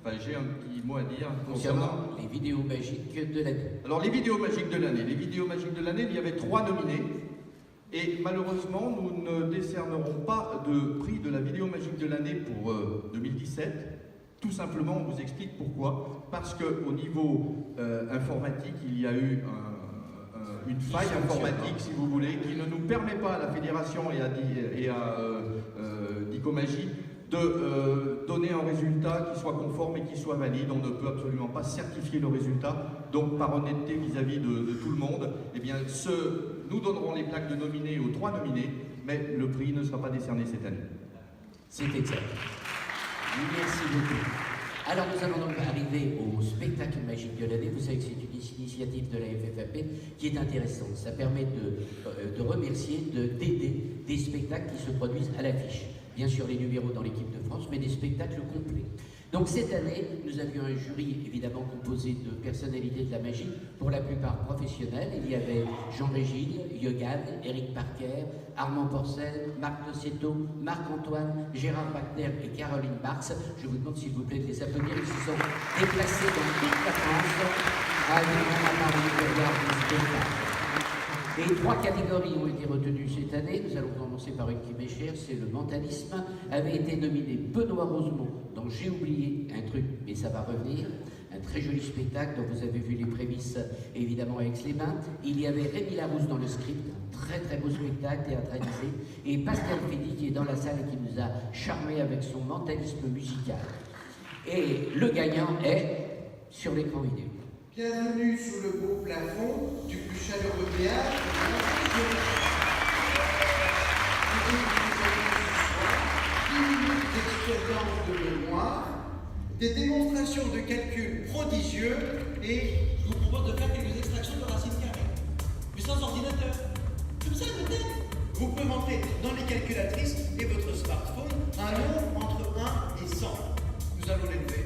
enfin, j'ai un petit mot à dire concernant les vidéos magiques de l'année. Alors les vidéos magiques de l'année. Les vidéos magiques de l'année, il y avait 3 nominés. Et malheureusement, nous ne décernerons pas de prix de la vidéo magique de l'année pour 2017. Tout simplement, on vous explique pourquoi. Parce qu'au niveau informatique, il y a eu une faille informatique, si vous voulez, qui ne nous permet pas à la fédération et à Dicomagie de donner un résultat qui soit conforme et qui soit valide. On ne peut absolument pas certifier le résultat. Donc, par honnêteté vis-à-vis de tout le monde, eh bien, nous donnerons les plaques de nominés aux 3 nominés, mais le prix ne sera pas décerné cette année. C'est exact. Merci beaucoup. Alors nous allons donc arriver au spectacle magique de l'année. Vous savez que c'est une initiative de la FFAP qui est intéressante. Ça permet de remercier, d'aider des spectacles qui se produisent à l'affiche. Bien sûr les numéros dans l'équipe de France, mais des spectacles complets. Donc cette année, nous avions un jury évidemment composé de personnalités de la magie, pour la plupart professionnels. Il y avait Jean-Régine, Yogan, Eric Parker, Armand Porcel, Marc Nocetto, Marc-Antoine, Gérard Wagner et Caroline Marx. Je vous demande s'il vous plaît de les applaudir. Ils se sont déplacés dans toute la France à venir à Paris pour voir le spectacle. Et 3 catégories ont été retenues cette année. Nous allons commencer par une qui m'est chère, c'est le mentalisme. Avait été nominé Benoît Rosemont dans J'ai oublié un truc, mais ça va revenir. Un très joli spectacle dont vous avez vu les prémices évidemment avec les mains. Il y avait Rémi Larousse dans le script, un très très beau spectacle théâtralisé. Et Pascal Fédy qui est dans la salle et qui nous a charmé avec son mentalisme musical. Et le gagnant est sur l'écran vidéo. Bienvenue sous le beau plafond du plus chaleureux théâtre. D'expérience de mémoire, des démonstrations de calcul prodigieux et je vous propose de faire quelques extractions de racines carrées, mais sans ordinateur. Comme ça, peut-être. vous pouvez rentrer dans les calculatrices et votre smartphone un nombre entre 1 et 100. Nous allons l'élever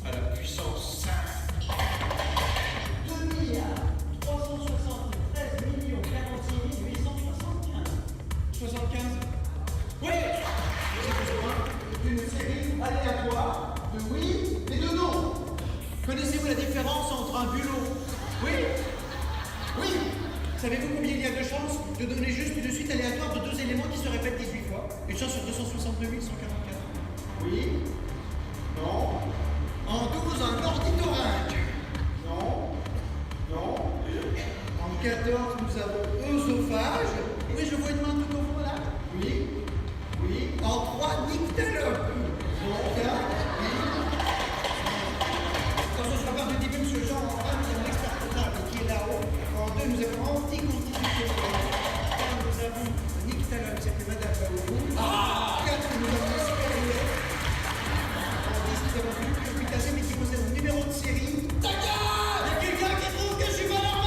à la puissance 5. 2 milliards 373 46 875. 75. Oui. J'ai besoin d'une série aléatoire de oui et de non. Connaissez-vous la différence entre un bulot? Oui. Oui. Savez-vous combien il y a de chances de donner juste une suite aléatoire de 2 éléments qui se répètent 18 fois? Une chance sur 262 144. Oui. Non. En 12, un ornithorynque. Non. Non. En 14, nous avons œsophage. Oui, je vois une main tout au fond là. Oui. Oui. En 3, nyctalope. Non. 4. Oui. Quand ce sera part de début, monsieur Jean, en 1, nous avons l'expert comptable qui est là-haut. En 2, nous avons anticonstitutionnel. En 3, nous avons nyctalope, c'est Madame Baoulou. En 4, nous avons l'expérience. En 10, nous avons une cucurbitacée, mais qui possède un numéro de série. Ta gueule! Il y a quelqu'un qui trouve que je suis pas normal?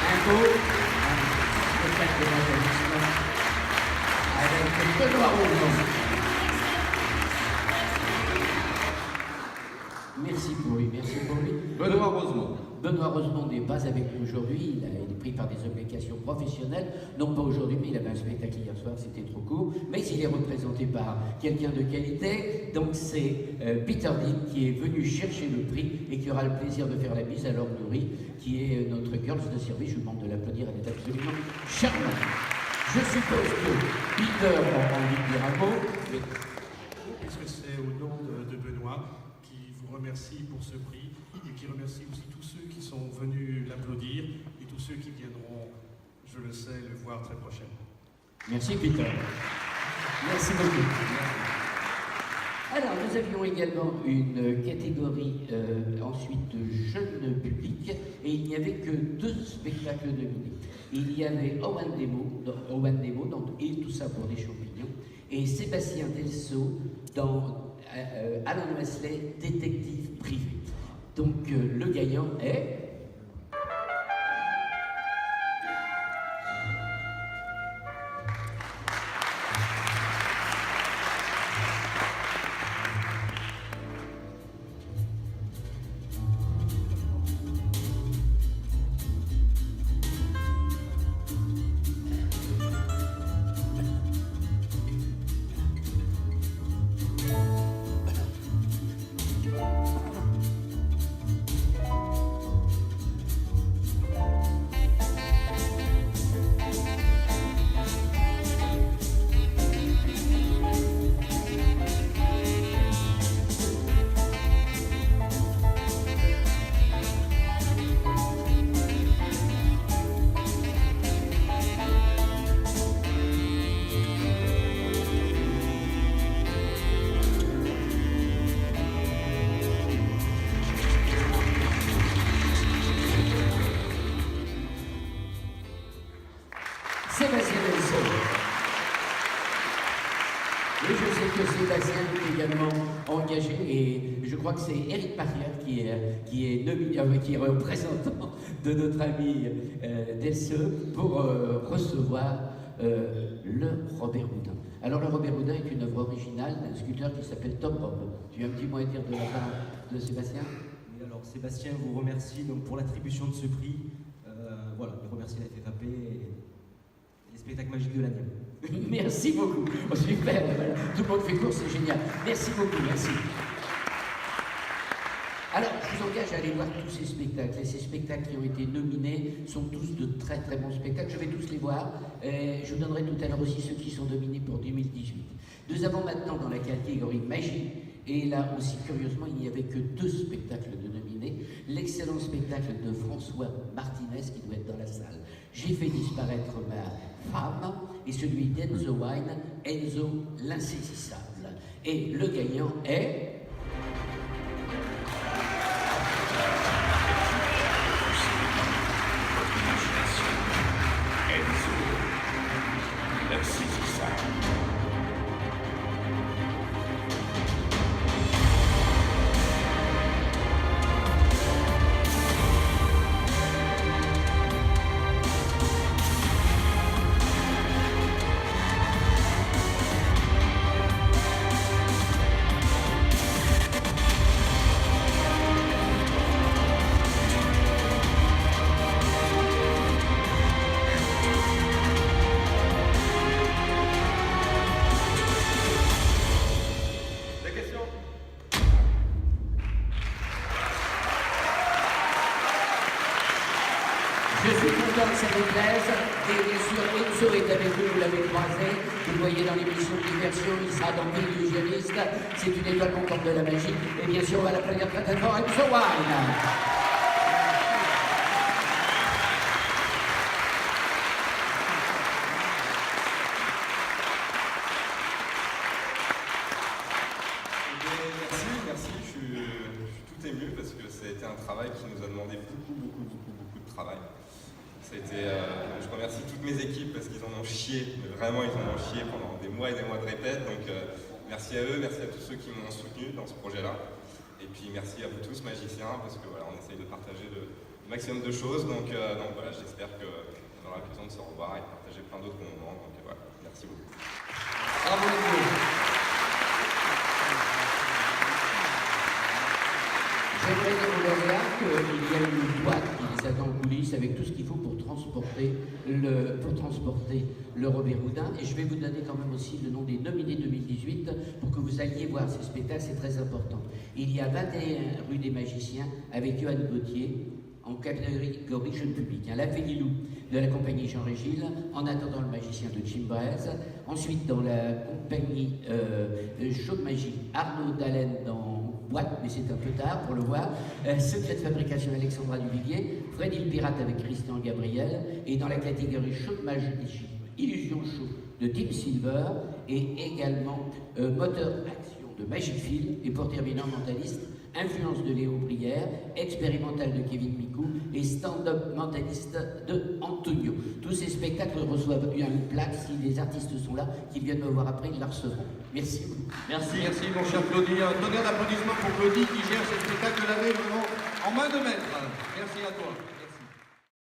Un beau spectacle de mentalisme avec Benoît Rosemont. Merci pour lui, merci pour lui. Benoît Rosemont. Benoît Rosemont n'est pas avec nous aujourd'hui, il est pris par des obligations professionnelles, non pas aujourd'hui, mais il avait un spectacle hier soir, c'était trop court, mais il est représenté par quelqu'un de qualité, donc c'est Peter Dean qui est venu chercher le prix et qui aura le plaisir de faire la bise à Laure Nourri, qui est notre girls de service. Je vous demande de l'applaudir, elle est absolument charmante. Je suppose que Peter a envie de dire un mot, mais... Puisque c'est au nom de Benoît qui vous remercie pour ce prix et qui remercie aussi tous ceux qui sont venus l'applaudir et tous ceux qui viendront, je le sais, le voir très prochainement. Merci Peter. Merci beaucoup. Alors, nous avions également une catégorie ensuite de jeunes publics et il n'y avait que 2 spectacles nominés. Il y avait Owen Nemo et Tout ça pour des champignons et Sébastien Delceau dans Alan Wesley, détective privé. Donc le gagnant est... Et je sais que Sébastien est également engagé et je crois que c'est Eric Parrière qui est représentant de notre ami Delse pour recevoir le Robert Houdin. Alors le Robert Houdin est une œuvre originale d'un sculpteur qui s'appelle Tom Bob. Tu as un petit mot à dire de la part de Sébastien? Oui, alors Sébastien vous remercie donc, pour l'attribution de ce prix. Voilà, il remercie la FFAP et les spectacles magiques de l'année. Merci beaucoup. Oh, super, voilà. Tout le monde fait court, c'est génial. Merci beaucoup, merci. Alors, je vous engage à aller voir tous ces spectacles. Et ces spectacles qui ont été nominés sont tous de très très bons spectacles. Je vais tous les voir. Je vous donnerai tout à l'heure aussi ceux qui sont nominés pour 2018. Nous avons maintenant dans la catégorie magie, et là aussi curieusement, il n'y avait que 2 spectacles de nominés. L'excellent spectacle de François Martinez qui doit être dans la salle. J'ai fait disparaître ma femme, et celui d'Enzo Wine, Enzo l'insaisissable. Et le gagnant est... Je suis content que ça vous plaise. Et bien sûr, Enzo est avec vous, vous l'avez croisé. Vous le voyez dans l'émission de diversion, il sera dans Illusionniste. C'est une étoile montante de la magie. Et bien sûr, on va l'applaudir très très fort, Enzo Wine. Merci, je suis tout ému parce que ça a été un travail qui nous a demandé beaucoup de travail. Ça a été, je remercie toutes mes équipes parce qu'ils en ont chié, mais vraiment ils en ont chié pendant des mois et des mois de répète. Donc merci à eux, merci à tous ceux qui m'ont soutenu dans ce projet-là. Et puis merci à vous tous magiciens parce que voilà, on essaye de partager le maximum de choses. Donc voilà, j'espère qu'on aura l'occasion de se revoir et de partager plein d'autres moments. Donc voilà, merci beaucoup. Bravo Enzo. J'aimerais dire aux lauréats qu'il y a une boîte qui les attend en coulisses avec tout ce qu'il faut pour transporter le Robert Houdin. Et je vais vous donner quand même aussi le nom des nominés 2018 pour que vous alliez voir ces spectacles, c'est très important. Il y a 21 rue des Magiciens avec Johan Gauthier en catégorie jeune public. La Félilou de la compagnie Jean Régil, En attendant le magicien de Jim Baez. Ensuite, dans la compagnie Show de Magie, Arnaud Dallène dans Boîte, mais c'est un peu tard pour le voir. Secret de fabrication Alexandra Duvillier, Freddy le Pirate avec Christian Gabriel. Et dans la catégorie Show de Magie, Illusion Show de Tim Silver. Et également Moteur Action de Magic Phil. Et pour terminer, Mentaliste, Influence de Léo Brière, Expérimental de Kevin Micou et Stand-up Mentaliste de Antonio. Tous ces spectacles reçoivent une plaque. Si les artistes sont là, qui viennent me voir après, ils la recevront. Merci. Merci mon cher Claudie. Un tonnerre d'applaudissements pour Claudie qui gère ce spectacle de l'année vraiment en main de maître. Merci à toi.